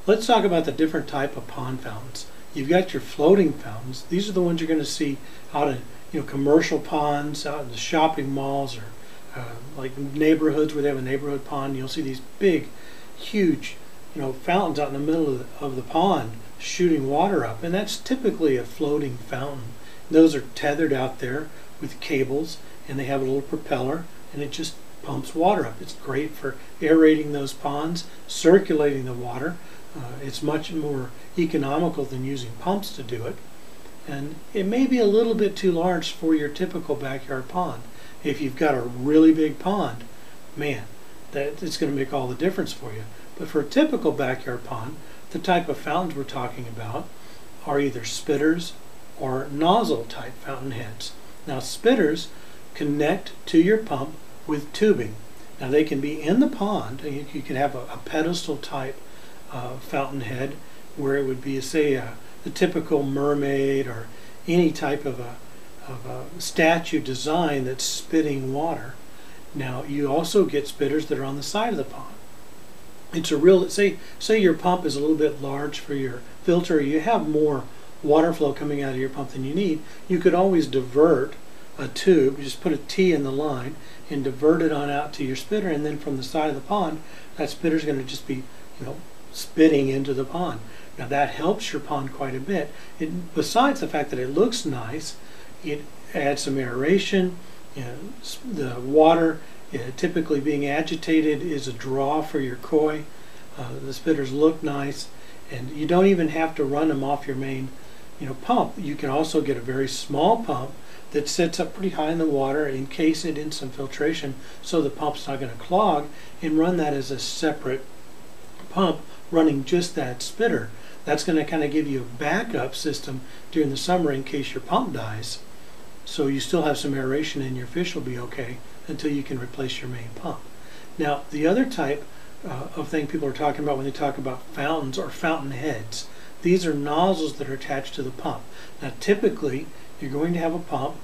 Let's talk about the different type of pond fountains. You've got your floating fountains. These are the ones you're going to see out in commercial ponds, out in the shopping malls, or like neighborhoods where they have a neighborhood pond. You'll see these big, huge, fountains out in the middle of the pond shooting water up, and that's typically a floating fountain. Those are tethered out there with cables, and they have a little propeller, and it just pumps water up. It's great for aerating those ponds, circulating the water. It's much more economical than using pumps to do it. And it may be a little bit too large for your typical backyard pond. If you've got a really big pond, man, it's going to make all the difference for you. But for a typical backyard pond, the type of fountains we're talking about are either spitters or nozzle type fountain heads. Now, spitters connect to your pump with tubing. Now, they can be in the pond. You can have a pedestal type fountain head where it would be, say, the typical mermaid or any type of a statue design that's spitting water. Now, you also get spitters that are on the side of the pond. It's a real, say your pump is a little bit large for your filter, you have more water flow coming out of your pump than you need, you could always divert a tube, you just put a T in the line and divert it on out to your spitter, and then from the side of the pond, that spitter is going to just be, spitting into the pond. Now that helps your pond quite a bit. Besides the fact that it looks nice, it adds some aeration. The water typically being agitated is a draw for your koi. The spitters look nice, and you don't even have to run them off your main pump. You can also get a very small pump that sits up pretty high in the water, encase it in some filtration so the pump's not going to clog, and run that as a separate pump running just that spitter. That's going to kind of give you a backup system during the summer in case your pump dies. So you still have some aeration and your fish will be okay until you can replace your main pump. Now, the other type of thing people are talking about when they talk about fountains or fountain heads, these are nozzles that are attached to the pump. Now, typically, you're going to have a pump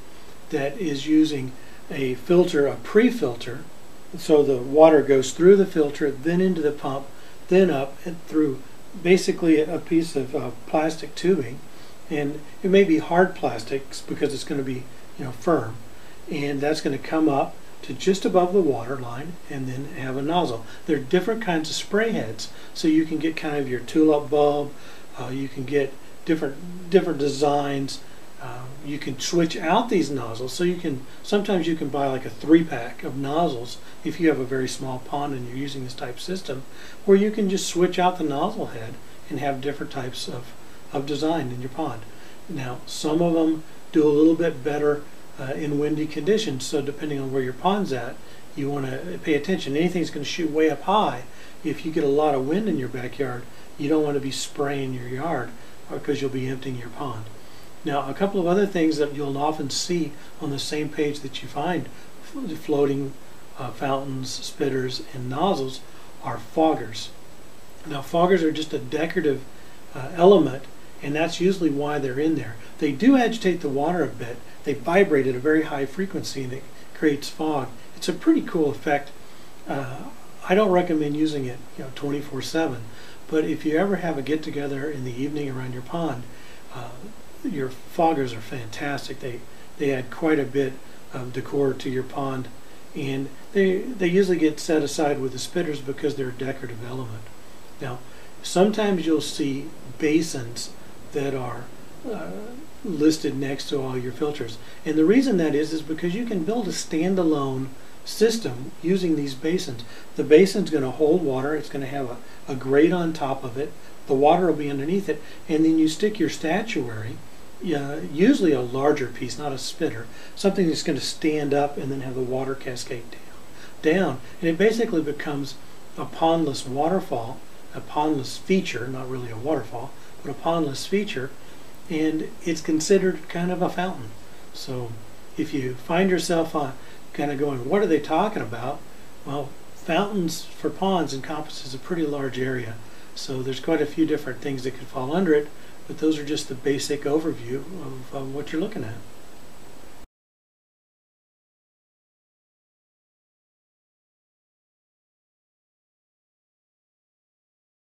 that is using a filter, a pre-filter, so the water goes through the filter, then into the pump, then up and through basically a piece of plastic tubing, and it may be hard plastics because it's going to be firm, and that's going to come up to just above the water line and then have a nozzle. There are different kinds of spray heads, so you can get kind of your tulip bulb, you can get different designs. You can switch out these nozzles, so sometimes you can buy like a 3-pack of nozzles if you have a very small pond and you're using this type system, where you can just switch out the nozzle head and have different types of design in your pond. Now, some of them do a little bit better in windy conditions, so depending on where your pond's at, you want to pay attention. Anything that's going to shoot way up high, if you get a lot of wind in your backyard, you don't want to be spraying your yard because you'll be emptying your pond. Now, a couple of other things that you'll often see on the same page that you find floating fountains, spitters, and nozzles are foggers. Now, foggers are just a decorative element, and that's usually why they're in there. They do agitate the water a bit. They vibrate at a very high frequency, and it creates fog. It's a pretty cool effect. I don't recommend using it 24/7, but if you ever have a get-together in the evening around your pond, your foggers are fantastic. They add quite a bit of decor to your pond, and they usually get set aside with the spitters because they're a decorative element. Now, sometimes you'll see basins that are listed next to all your filters, and the reason that is because you can build a standalone system using these basins. The basin's going to hold water. It's going to have a grate on top of it. The water will be underneath it, and then you stick your statuary, usually a larger piece, not a spitter, something that's going to stand up and then have the water cascade down, and it basically becomes a pondless waterfall, a pondless feature, not really a waterfall, but a pondless feature, and it's considered kind of a fountain. So if you find yourself kind of going, what are they talking about? Well, fountains for ponds encompasses a pretty large area. So there's quite a few different things that could fall under it, but those are just the basic overview of what you're looking at.